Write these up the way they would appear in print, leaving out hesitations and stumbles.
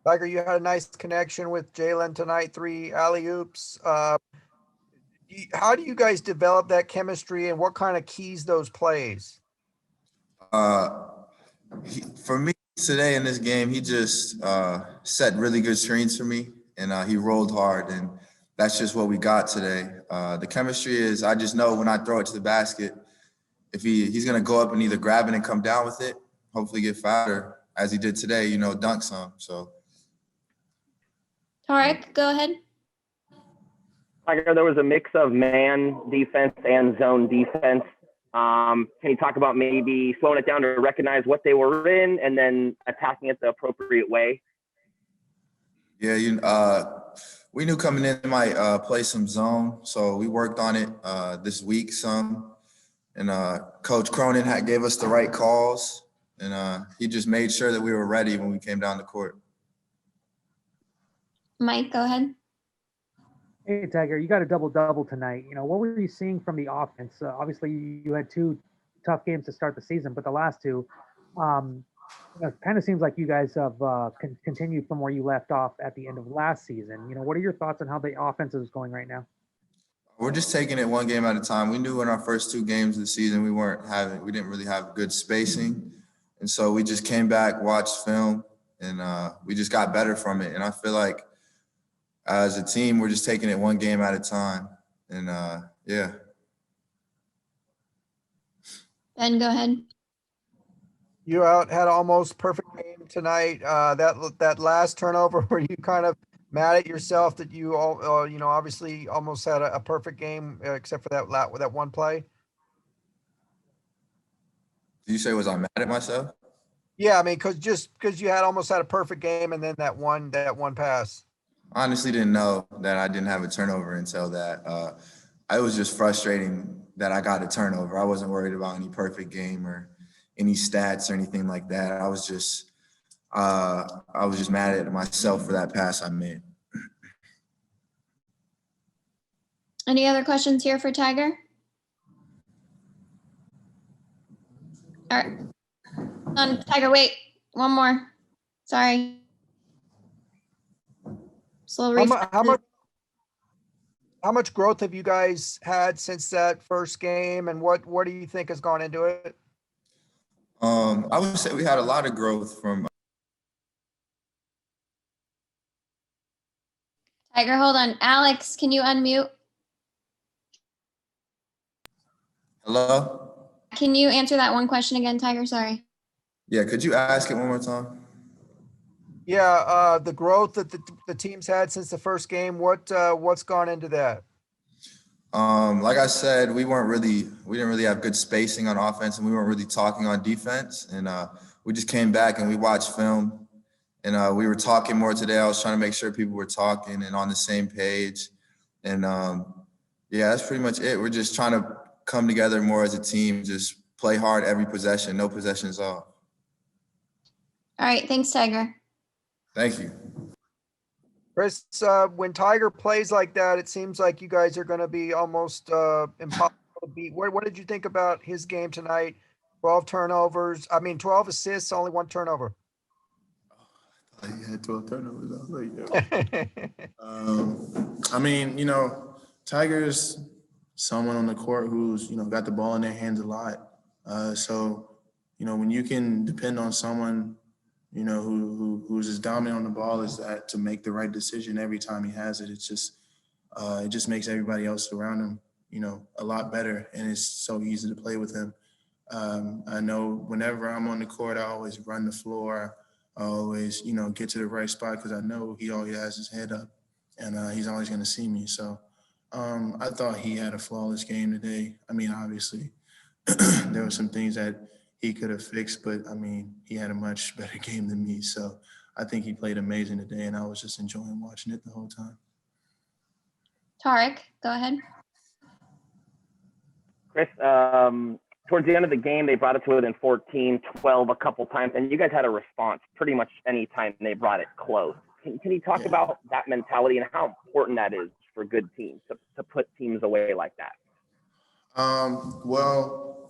Tiger, you had a nice connection with Jalen tonight, 3 alley-oops. How do you guys develop that chemistry and what kind of keys those plays? Uh, for me today in this game, he just set really good screens for me, and he rolled hard, and that's just what we got today. The chemistry is I just know when I throw it to the basket, if he's gonna go up and either grab it and come down with it, hopefully get fouled, or as he did today, dunk some. So. Tarek, go ahead. Tiger, there was a mix of man defense and zone defense. Can you talk about maybe slowing it down to recognize what they were in and then attacking it the appropriate way? Yeah, we knew coming in they might play some zone, so we worked on it this week some. And Coach Cronin gave us the right calls, and he just made sure that we were ready when we came down the court. Mike, go ahead. Hey, Tiger, you got a double-double tonight. What were you seeing from the offense? Obviously, you had 2 tough games to start the season, but the last 2, it kind of seems like you guys have continued from where you left off at the end of last season. What are your thoughts on how the offense is going right now? We're just taking it one game at a time. We knew in our first 2 games of the season we didn't really have good spacing, and so we just came back, watched film, and we just got better from it. And I feel like as a team, we're just taking it one game at a time, and yeah. Ben, go ahead. You had almost perfect game tonight. That last turnover, were you kind of mad at yourself that you all, obviously almost had a perfect game except for that one play? Did you say was I mad at myself? Yeah, I mean, because you almost had a perfect game and then that one pass. I honestly didn't know that I didn't have a turnover until that. It was just frustrating that I got a turnover. I wasn't worried about any perfect game or any stats or anything like that. I was just mad at myself for that pass I made. Any other questions here for Tiger? All right. Tiger, wait. One more. Sorry. Slow reset. How much growth have you guys had since that first game, and what do you think has gone into it? I would say we had a lot of growth from. Tiger, hold on. Alex, can you unmute? Hello? Can you answer that one question again, Tiger? Sorry. Yeah, could you ask it one more time? Yeah, the growth that the team's had since the first game, what's gone into that? Like I said, we didn't really have good spacing on offense, and we weren't really talking on defense. And we just came back and we watched film, and we were talking more today. I was trying to make sure people were talking and on the same page. And yeah, that's pretty much it. We're just trying to come together more as a team, just play hard every possession, no possessions off. All right. Thanks, Tiger. Thank you. Chris, when Tiger plays like that, it seems like you guys are going to be almost impossible to beat. What did you think about his game tonight? 12 turnovers. 12 assists, only 1 turnover. He had 12 turnovers. I was like, yo. Tiger's someone on the court who's, got the ball in their hands a lot. So, when you can depend on someone who's as dominant on the ball as that to make the right decision every time he has it. It's just, it just makes everybody else around him, a lot better. And it's so easy to play with him. I know whenever I'm on the court, I always run the floor. I always, get to the right spot because I know he always has his head up and he's always going to see me. So I thought he had a flawless game today. Obviously, there were some things that he could have fixed, but he had a much better game than me. So I think he played amazing today, and I was just enjoying watching it the whole time. Tarek, go ahead. Chris, towards the end of the game, they brought it to within 14, 12 a couple times, and you guys had a response pretty much any time they brought it close. Can you talk about that mentality and how important that is for good teams to put teams away like that?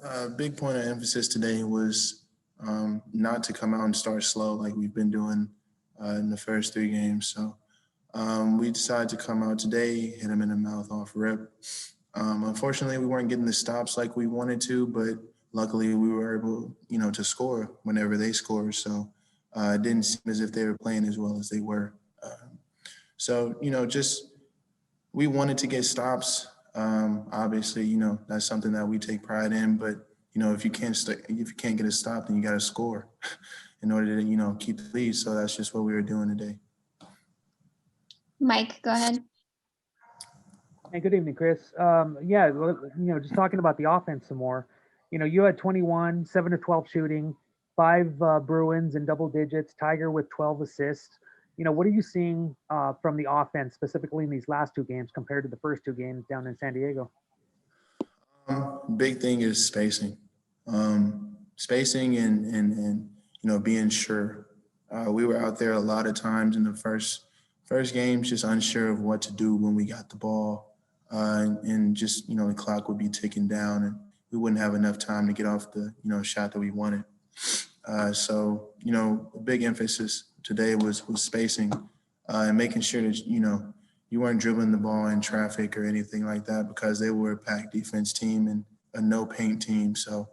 A big point of emphasis today was not to come out and start slow like we've been doing in the first 3 games. So we decided to come out today, hit them in the mouth off rip. Unfortunately, we weren't getting the stops like we wanted to, but luckily we were able, to score whenever they scored. So it didn't seem as if they were playing as well as they were. So, just we wanted to get stops. Obviously, that's something that we take pride in. But if you can't get a stop, then you got to score in order to keep the lead. So that's just what we were doing today. Mike, go ahead. Hey, good evening, Chris. Yeah, just talking about the offense some more. You had 21, 7 to 12 shooting, 5 Bruins in double digits, Tyger with 12 assists. What are you seeing from the offense specifically in these last 2 games compared to the first 2 games down in San Diego? Big thing is spacing. Spacing and being sure. We were out there a lot of times in the first games just unsure of what to do when we got the ball. And just, the clock would be ticking down and we wouldn't have enough time to get off the, shot that we wanted. So, a big emphasis today was spacing and making sure that, you weren't dribbling the ball in traffic or anything like that because they were a packed defense team and a no paint team. So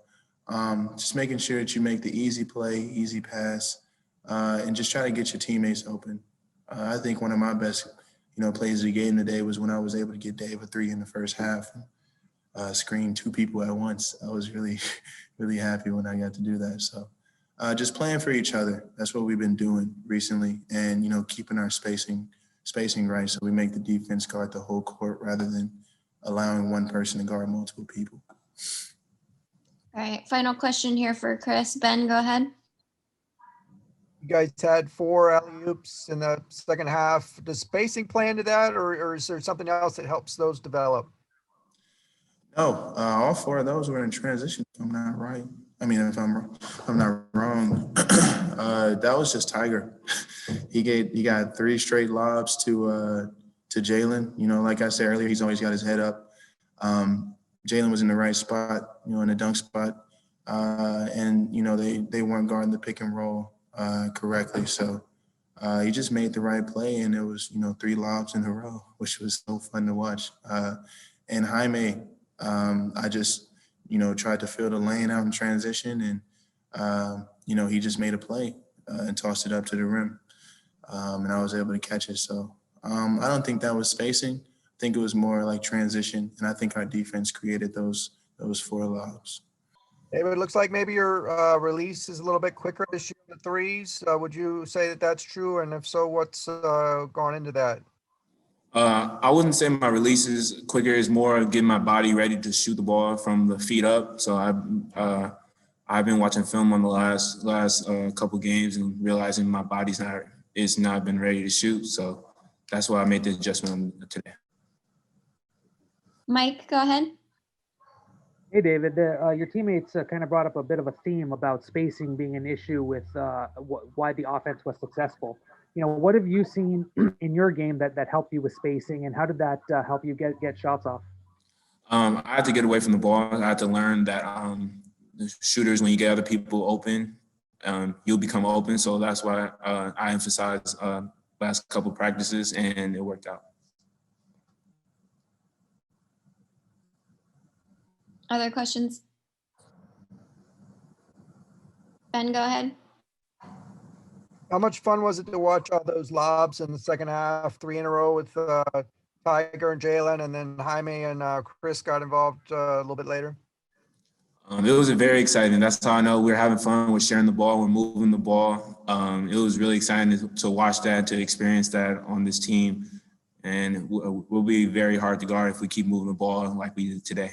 just making sure that you make the easy play, easy pass, and just try to get your teammates open. I think one of my best plays of the game today was when I was able to get Dave a 3 in the first half and screen 2 people at once. I was really, really happy when I got to do that. So just playing for each other. That's what we've been doing recently and, keeping our spacing right so we make the defense guard the whole court rather than allowing one person to guard multiple people. All right, final question here for Chris. Ben, go ahead. You guys had 4 alley-oops in the second half. Does spacing play into that, or is there something else that helps those develop? No, all 4 of those were in transition. If I'm not right. I mean, if I'm not wrong, that was just Tyger. He got 3 straight lobs to Jalen. Like I said earlier, he's always got his head up. Jalen was in the right spot, in the dunk spot, and they weren't guarding the pick and roll correctly. So he just made the right play, and it was 3 lobs in a row, which was so fun to watch. And Jaime, I just tried to fill the lane out in transition, and he just made a play and tossed it up to the rim, and I was able to catch it. So I don't think that was spacing. I think it was more like transition, and I think our defense created those 4 lobs. David, it looks like maybe your release is a little bit quicker to shoot the threes. Would you say that that's true? And if so, what's gone into that? I wouldn't say my release is quicker. It's more getting my body ready to shoot the ball from the feet up. So I've been watching film on the last couple games and realizing my body's not been ready to shoot. So that's why I made the adjustment today. Mike, go ahead. Hey, David, your teammates kind of brought up a bit of a theme about spacing being an issue with why the offense was successful. What have you seen in your game that helped you with spacing, and how did that help you get shots off? I had to get away from the ball. I had to learn that shooters, when you get other people open, you'll become open. So that's why I emphasized last couple practices, and it worked out. Other questions? Ben, go ahead. How much fun was it to watch all those lobs in the second half, 3 in a row with Tyger and Jalen, and then Jaime and Chris got involved a little bit later? It was very exciting. That's how I know we're having fun. We're sharing the ball. We're moving the ball. It was really exciting to watch that, to experience that on this team. And we'll be very hard to guard if we keep moving the ball like we did today.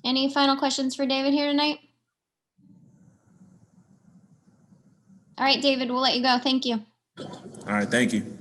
Any final questions for David here tonight? All right, David, we'll let you go. Thank you. All right, thank you.